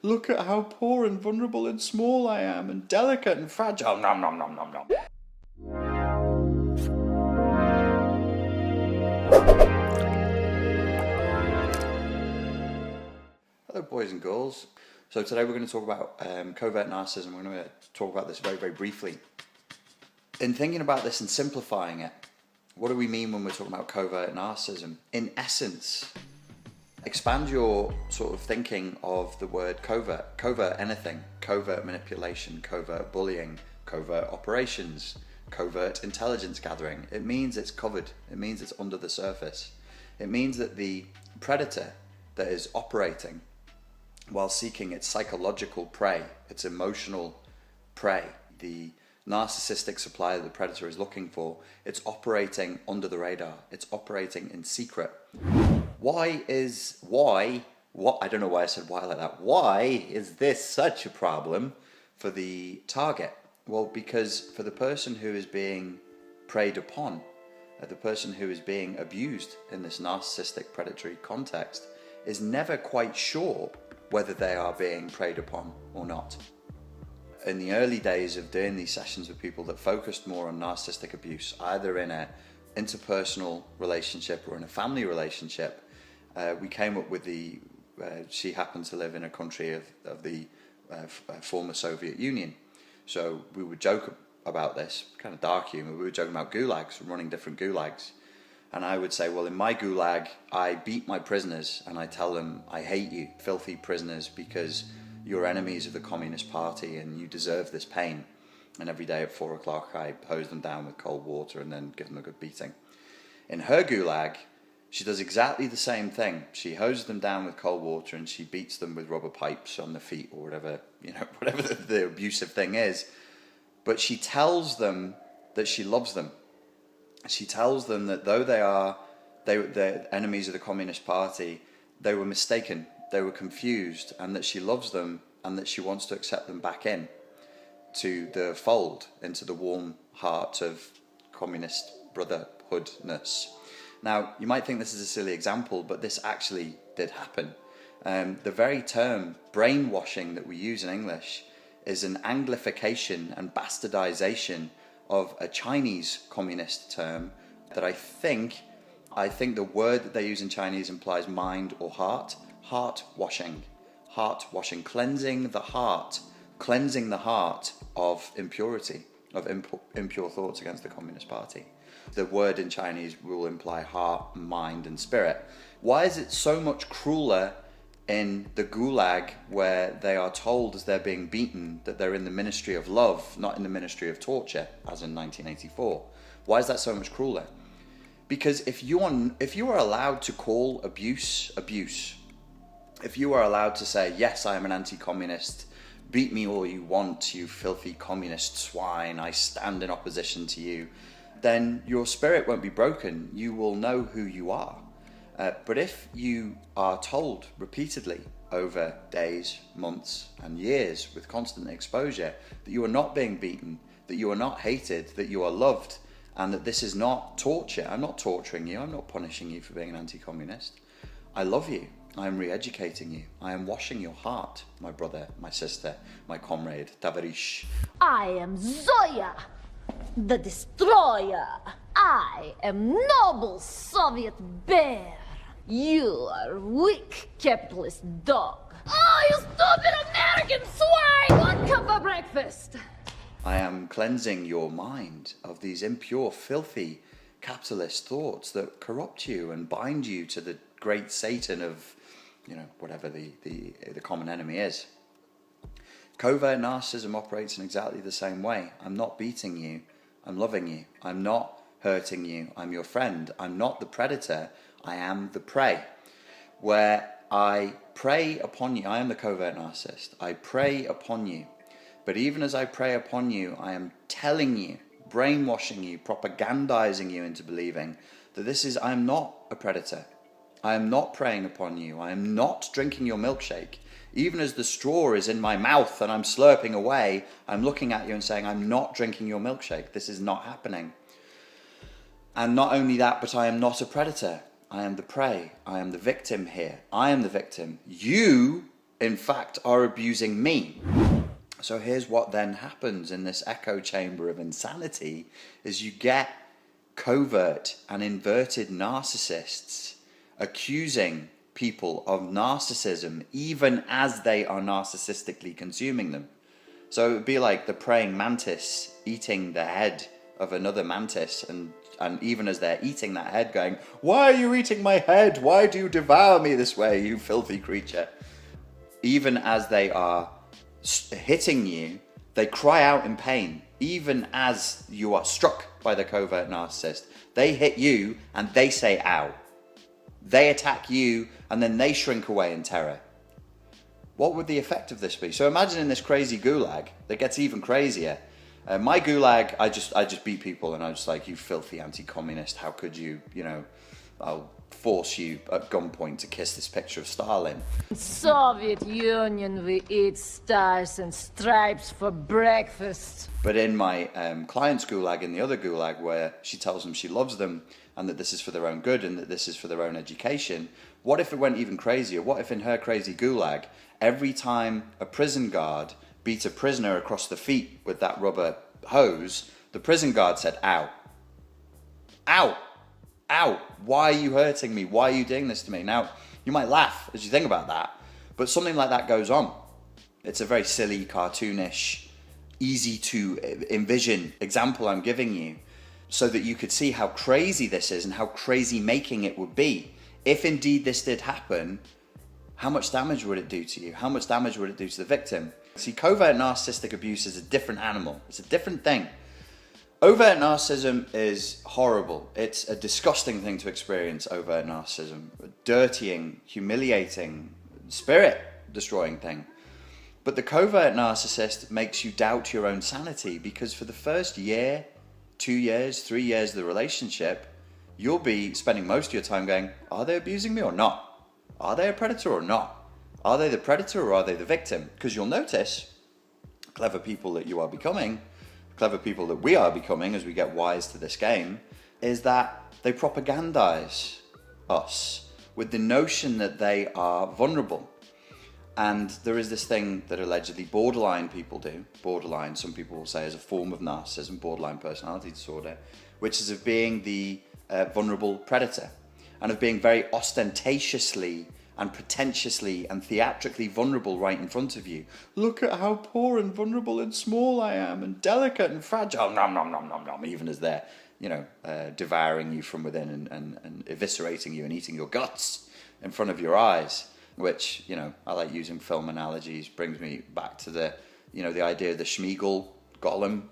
Look at how poor and vulnerable and small I am, and delicate and fragile. Nom nom nom nom nom. Hello, boys and girls. So today we're going to talk about covert narcissism. We're going to talk about this very, very briefly. In thinking about this and simplifying it, what do we mean when we're talking about covert narcissism? In essence, expand your sort of thinking of the word covert. Covert anything. Covert manipulation, covert bullying, covert operations, covert intelligence gathering. It means it's covered. It means it's under the surface. It means that the predator that is operating while seeking its psychological prey, its emotional prey, the narcissistic supply that the predator is looking for, it's operating under the radar. It's operating in secret. I don't know why I said why like that. Why is this such a problem for the target? Well, because for the person who is being preyed upon, the person who is being abused in this narcissistic predatory context is never quite sure whether they are being preyed upon or not. In the early days of doing these sessions with people that focused more on narcissistic abuse, either in an interpersonal relationship or in a family relationship, we came up with she happened to live in a country of the former Soviet Union. So we would joke about this, kind of dark humor, we were joking about gulags, running different gulags. And I would say, well, in my gulag, I beat my prisoners and I tell them, I hate you, filthy prisoners, because you're enemies of the Communist Party and you deserve this pain. And every day at 4 o'clock, I hose them down with cold water and then give them a good beating. In her gulag, she does exactly the same thing. She hoses them down with cold water and she beats them with rubber pipes on the feet or whatever, whatever the abusive thing is. But she tells them that she loves them. She tells them that though they're enemies of the Communist Party, they were mistaken, they were confused, and that she loves them and that she wants to accept them back in to the fold, into the warm heart of communist brotherhoodness. Now, you might think this is a silly example, but this actually did happen. The very term brainwashing that we use in English is an anglification and bastardization of a Chinese communist term that I think the word that they use in Chinese implies mind or heart. Heart washing, cleansing the heart of impurity, of impure thoughts against the Communist Party. The word in Chinese will imply heart, mind, and spirit. Why is it so much crueler in the gulag, where they are told as they're being beaten that they're in the ministry of love, not in the ministry of torture, as in 1984? Why is that so much crueler? Because if you are allowed to call abuse, if you are allowed to say, yes, I am an anti-communist, beat me all you want, you filthy communist swine, I stand in opposition to you, then your spirit won't be broken. You will know who you are. But if you are told repeatedly over days, months, and years with constant exposure that you are not being beaten, that you are not hated, that you are loved, and that this is not torture, I'm not torturing you, I'm not punishing you for being an anti-communist. I love you. I am re-educating you. I am washing your heart, my brother, my sister, my comrade, Tavarish. I am Zoya, the destroyer. I am noble Soviet bear. You are weak capitalist dog. Oh, you stupid American swine! What come for breakfast? I am cleansing your mind of these impure, filthy capitalist thoughts that corrupt you and bind you to the great Satan of, whatever the common enemy is. Covert narcissism operates in exactly the same way. I'm not beating you, I'm loving you. I'm not hurting you, I'm your friend. I'm not the predator, I am the prey. Where I prey upon you, I am the covert narcissist. I prey upon you. But even as I prey upon you, I am telling you, brainwashing you, propagandizing you into believing that I am not a predator. I am not preying upon you. I am not drinking your milkshake. Even as the straw is in my mouth and I'm slurping away, I'm looking at you and saying, I'm not drinking your milkshake. This is not happening. And not only that, but I am not a predator. I am the prey. I am the victim here. I am the victim. You are the in fact, are abusing me. So here's what then happens in this echo chamber of insanity is you get covert and inverted narcissists accusing people of narcissism even as they are narcissistically consuming them. So it would be like the praying mantis eating the head of another mantis, and even as they're eating that head going, "Why are you eating my head? Why do you devour me this way, you filthy creature?" Even as they are hitting you, they cry out in pain. Even as you are struck by the covert narcissist, they hit you and they say ow. They attack you and then they shrink away in terror. What would the effect of this be? So imagine in this crazy gulag that gets even crazier. My gulag, I just beat people and I'm just like, "You filthy anti-communist, how could you, I'll force you at gunpoint to kiss this picture of Stalin." Soviet Union, we eat stars and stripes for breakfast. But in my client's gulag, in the other gulag, where she tells them she loves them and that this is for their own good and that this is for their own education, what if it went even crazier? What if in her crazy gulag, every time a prison guard beat a prisoner across the feet with that rubber hose, the prison guard said, "Ow. Ow. Ow. Why are you hurting me? Why are you doing this to me?" Now, you might laugh as you think about that, but something like that goes on. It's a very silly, cartoonish, easy to envision example I'm giving you so that you could see how crazy this is and how crazy making it would be. If indeed this did happen, how much damage would it do to you? How much damage would it do to the victim? See, covert narcissistic abuse is a different animal. It's a different thing. Overt narcissism is horrible. It's a disgusting thing to experience, overt narcissism. A dirtying, humiliating, spirit-destroying thing. But the covert narcissist makes you doubt your own sanity because for the first year, 2 years, 3 years of the relationship, you'll be spending most of your time going, "Are they abusing me or not? Are they a predator or not? Are they the predator or are they the victim?" Because you'll notice, clever people that you are becoming, clever people that we are becoming as we get wise to this game, is that they propagandize us with the notion that they are vulnerable. And there is this thing that allegedly borderline people do. Borderline, some people will say, is a form of narcissism, borderline personality disorder, which is of being the vulnerable predator and of being very ostentatiously and pretentiously and theatrically vulnerable right in front of you. "Look at how poor and vulnerable and small I am and delicate and fragile," nom, nom, nom, nom, nom, even as they're, devouring you from within and eviscerating you and eating your guts in front of your eyes, which, I like using film analogies, brings me back to the idea of the Schmeagol golem.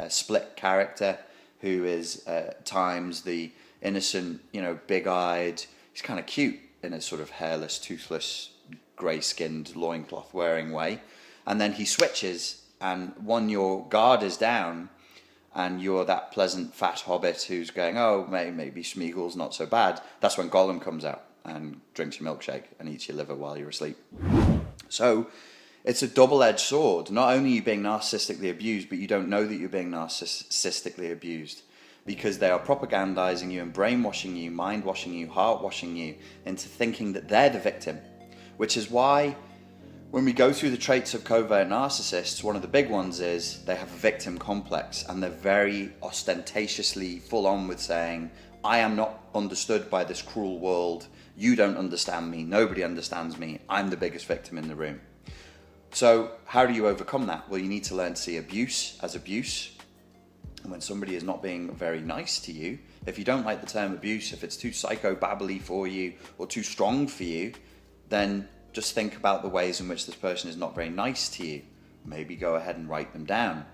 Split character who is at times the innocent, big-eyed, he's kind of cute in a sort of hairless, toothless, grey-skinned, loincloth-wearing way. And then he switches, and when your guard is down, and you're that pleasant fat hobbit who's going, "Oh, maybe Schmeagol's not so bad," that's when Gollum comes out and drinks your milkshake and eats your liver while you're asleep. So it's a double-edged sword. Not only are you being narcissistically abused, but you don't know that you're being narcissistically abused because they are propagandizing you and brainwashing you, mind-washing you, heart-washing you into thinking that they're the victim, which is why when we go through the traits of covert narcissists, one of the big ones is they have a victim complex and they're very ostentatiously full on with saying, "I am not understood by this cruel world. You don't understand me. Nobody understands me. I'm the biggest victim in the room." So how do you overcome that? Well, you need to learn to see abuse as abuse. And when somebody is not being very nice to you, if you don't like the term abuse, if it's too psychobabbly for you or too strong for you, then just think about the ways in which this person is not very nice to you. Maybe go ahead and write them down.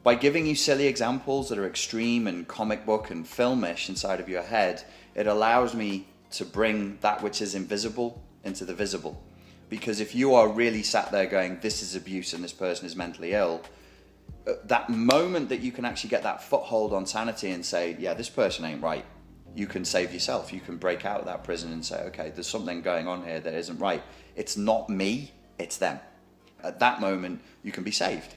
By giving you silly examples that are extreme and comic book and filmish inside of your head, it allows me to bring that which is invisible into the visible. Because if you are really sat there going, this is abuse and this person is mentally ill, that moment that you can actually get that foothold on sanity and say, yeah, this person ain't right, you can save yourself. You can break out of that prison and say, okay, there's something going on here that isn't right. It's not me, it's them. At that moment, you can be saved.